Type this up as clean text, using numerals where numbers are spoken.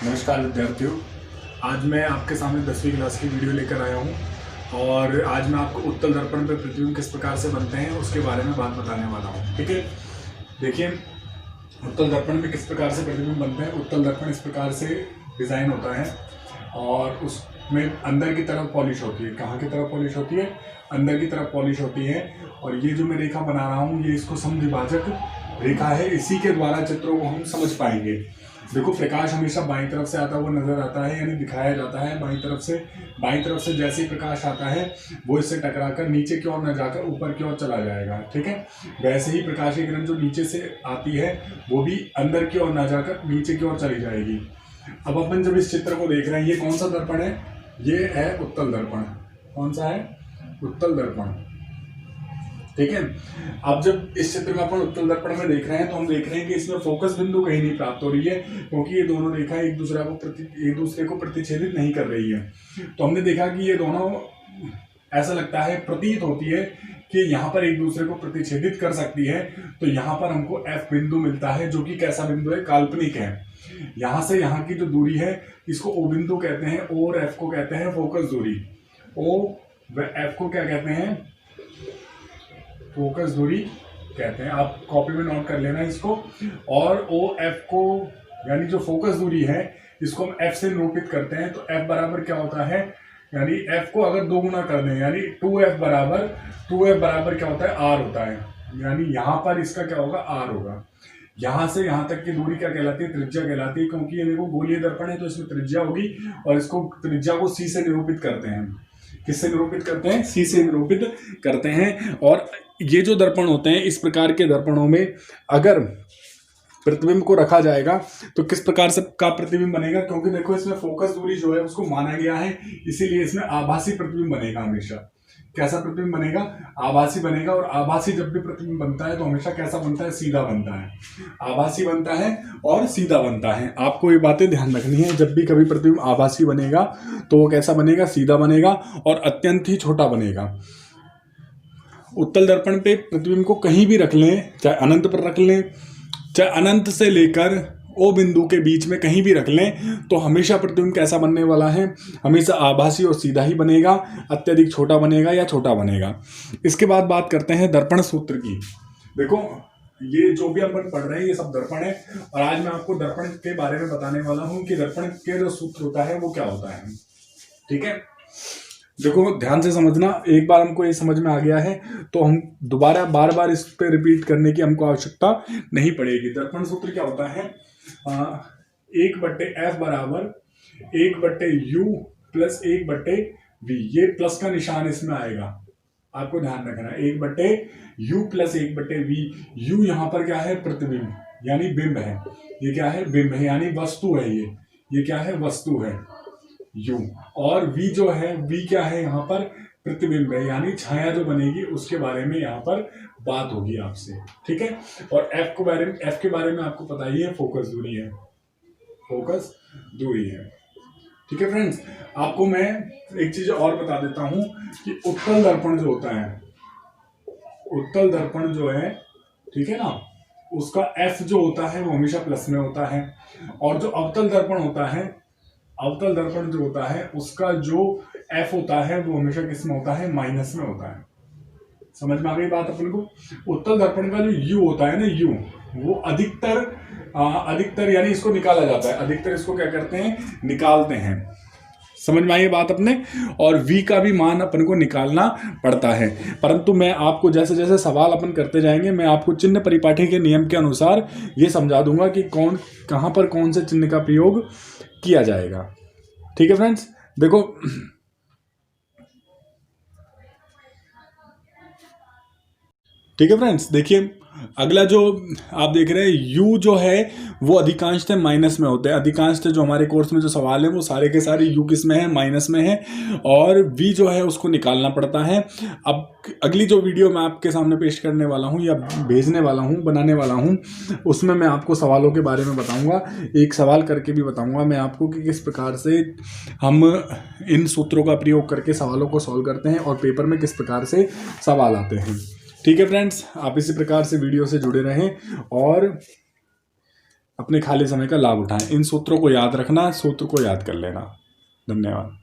नमस्कार विद्यार्थियों, आज मैं आपके सामने 10वीं क्लास की वीडियो लेकर आया हूं और आज मैं आपको उत्तल दर्पण पर प्रतिबिंब किस प्रकार से बनते हैं उसके बारे में बात बताने वाला हूं। ठीक है, देखिए उत्तल दर्पण में किस प्रकार से प्रतिबिंब बनते हैं। उत्तल दर्पण इस प्रकार से डिज़ाइन होता है और उसमें अंदर की तरफ पॉलिश होती है। कहाँ की तरफ पॉलिश होती है? अंदर की तरफ पॉलिश होती है। और ये जो मैं रेखा बना रहा हूँ ये इसको समद्विभाजक रेखा है, इसी के द्वारा चित्रों को हम समझ पाएंगे। देखो, प्रकाश हमेशा बाईं तरफ से आता हुआ नजर आता है, यानी दिखाया जाता है बाईं तरफ से जैसे ही प्रकाश आता है वो इससे टकराकर नीचे की ओर न जाकर ऊपर की ओर चला जाएगा। ठीक है, वैसे ही प्रकाश की किरण जो नीचे से आती है वो भी अंदर की ओर न जाकर नीचे की ओर चली जाएगी। अब अपन जब इस चित्र को देख रहे हैं, ये कौन सा दर्पण है? ये है उत्तल दर्पण। कौन सा है? उत्तल दर्पण। ठीक है, अब जब इस चित्र में अपन उत्तल दर्पण में देख रहे हैं तो हम देख रहे हैं कि इसमें फोकस बिंदु कहीं नहीं प्राप्त हो रही है, क्योंकि ये दोनों रेखा एक दूसरे को प्रतिच्छेदित नहीं कर रही है। तो हमने देखा कि ये दोनों ऐसा लगता है, प्रतीत होती है कि यहाँ पर एक दूसरे को प्रतिच्छेदित कर सकती है। तो यहाँ पर हमको F बिंदु मिलता है, जो कि कैसा बिंदु है? काल्पनिक है। यहाँ से यहाँ की जो दूरी है इसको O बिंदु कहते हैं, O और F को कहते हैं फोकस दूरी। O व F को क्या कहते हैं? फोकस दूरी कहते हैं। आप कॉपी में नोट कर लेना इसको। और ओ एफ को, यानी जो फोकस दूरी है, इसको हम एफ से निरूपित करते हैं। तो एफ बराबर क्या होता है? यानी एफ को अगर दो गुना कर दें, यानी 2f बराबर क्या होता है? आर होता है। यानी यहाँ पर इसका क्या होगा? आर होगा। यहाँ से यहाँ तक की दूरी क्या कहलाती है? त्रिज्या कहलाती है, क्योंकि ये देखो गोलीय दर्पण है तो इसमें त्रिज्या होगी और इसको त्रिज्या को सी से निरूपित करते हैं। किससे निरूपित करते हैं? सी से निरूपित करते हैं। और ये जो दर्पण होते हैं, इस प्रकार के दर्पणों में अगर प्रतिबिंब को रखा जाएगा तो किस प्रकार से का प्रतिबिंब बनेगा? क्योंकि देखो इसमें फोकस दूरी जो है उसको माना गया है, इसीलिए इसमें आभासी प्रतिबिंब बनेगा हमेशा। कैसा प्रतिबिंब बनेगा? आभासी बनेगा। और आभासी जब भी प्रतिबिंब बनता है तो हमेशा कैसा बनता है? सीधा बनता है। आभासी बनता है और सीधा बनता है। आपको ये बातें ध्यान रखनी है। जब भी कभी प्रतिबिंब आभासी बनेगा तो वो कैसा बनेगा? सीधा बनेगा और अत्यंत ही छोटा बनेगा। उत्तल दर्पण पे प्रतिबिंब को कहीं भी रख लें, चाहे अनंत पर रख लें, चाहे अनंत से लेकर ओ बिंदु के बीच में कहीं भी रख लें, तो हमेशा प्रतिबिंब कैसा बनने वाला है? हमेशा आभासी और सीधा ही बनेगा, अत्यधिक छोटा बनेगा या छोटा बनेगा। इसके बाद बात करते हैं दर्पण सूत्र की। देखो, ये जो भी अपन पढ़ रहे हैं ये सब दर्पण है और आज मैं आपको दर्पण के बारे में बताने वाला हूं कि दर्पण के जो सूत्र होता है वो क्या होता है। ठीक है, देखो ध्यान से समझना। एक बार हमको ये समझ में आ गया है तो हम दोबारा बार बार इस पे रिपीट करने की हमको आवश्यकता नहीं पड़ेगी। दर्पण सूत्र क्या होता है? 1/f बराबर 1/u प्लस 1/v। ये प्लस का निशान इसमें आएगा, आपको ध्यान रखना है। 1/u plus 1/v। u यहाँ पर क्या है? प्रतिबिंब, यानी बिंब है। ये क्या है? बिंब है, यानी वस्तु है। ये क्या है? वस्तु है u। और v जो है, v क्या है? यहाँ पर प्रतिबिंब है, यानी छाया जो बनेगी उसके बारे में यहाँ पर बात होगी आपसे। ठीक है, और f के बारे में आपको पता ही है, फोकस दूरी है। फोकस दूरी है। ठीक है फ्रेंड्स, आपको मैं एक चीज और बता देता हूं कि उत्तल दर्पण जो होता है, उत्तल दर्पण जो है, ठीक है ना, उसका f जो होता है वो हमेशा प्लस में होता है। और जो अवतल दर्पण होता है, अवतल दर्पण जो होता है उसका जो f होता है वो हमेशा किस में होता है? माइनस में होता है। समझ में आ गई बात अपन को? उत्तल दर्पण का जो u होता है ना, u, वो अधिकतर यानी इसको निकाला जाता है। अधिकतर इसको क्या करते हैं? निकालते हैं। समझ में आई बात अपने? और v का भी मान अपन को निकालना पड़ता है। परंतु मैं आपको जैसे जैसे सवाल अपन करते जाएंगे, मैं आपको चिन्ह परिपाठी के नियम के अनुसार ये समझा दूंगा कि कहाँ पर कौन से चिन्ह का प्रयोग किया जाएगा। ठीक है फ्रेंड्स, देखो ठीक है फ्रेंड्स, देखिए अगला जो आप देख रहे हैं u जो है वो अधिकांशतः माइनस में होते हैं। अधिकांशतः जो हमारे कोर्स में जो सवाल है वो सारे के सारे u किस में है? माइनस में है। और v जो है उसको निकालना पड़ता है। अब अगली जो वीडियो मैं आपके सामने पेश करने वाला हूं या भेजने वाला हूं, बनाने वाला हूं, उसमें मैं आपको सवालों के बारे में बताऊंगा। एक सवाल करके भी बताऊंगा मैं आपको कि किस प्रकार से हम इन सूत्रों का प्रयोग करके सवालों को सॉल्व करते हैं और पेपर में किस प्रकार से सवाल आते हैं। ठीक है फ्रेंड्स, आप इसी प्रकार से वीडियो से जुड़े रहें और अपने खाली समय का लाभ उठाएं। इन सूत्रों को याद रखना, सूत्र को याद कर लेना। धन्यवाद।